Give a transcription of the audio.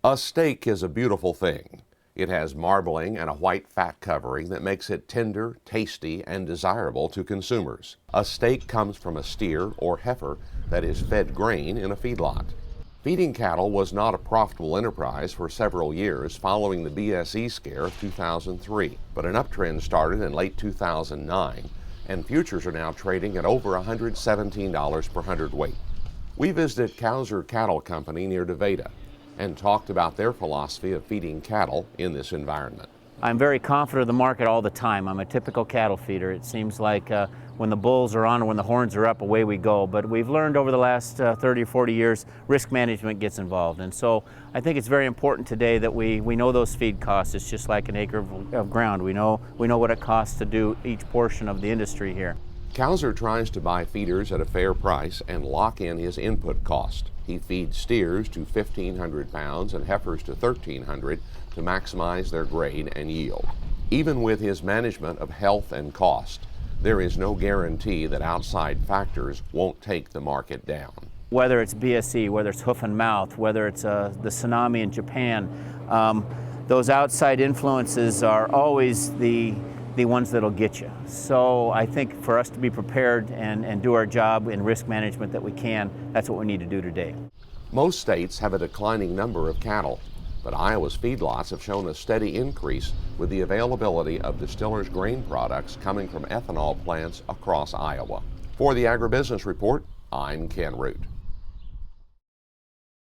A steak is a beautiful thing. It has marbling and a white fat covering that makes it tender, tasty, and desirable to consumers. A steak comes from a steer or heifer that is fed grain in a feedlot. Feeding cattle was not a profitable enterprise for several years following the BSE scare of 2003, but an uptrend started in late 2009, and futures are now trading at over $117 per hundredweight. We visited Couser Cattle Company near Nevada and talked about their philosophy of feeding cattle in this environment. I'm very confident of the market all the time. I'm a typical cattle feeder. It seems like when the bulls are on or when the horns are up, away we go. But we've learned over the last 30 or 40 years, risk management gets involved. And so I think it's very important today that we know those feed costs. It's just like an acre of ground. We know what it costs to do each portion of the industry here. Couser tries to buy feeders at a fair price and lock in his input cost. He feeds steers to 1,500 pounds and heifers to 1,300 to maximize their grade and yield. Even with his management of health and cost, there is no guarantee that outside factors won't take the market down. Whether it's BSE, whether it's hoof and mouth, whether it's the tsunami in Japan, those outside influences are always the ones that'll get you. So I think for us to be prepared and do our job in risk management that we can, that's what we need to do today. Most states have a declining number of cattle, but Iowa's feedlots have shown a steady increase with the availability of distillers' grain products coming from ethanol plants across Iowa. For the AgriBusiness Report, I'm Ken Root.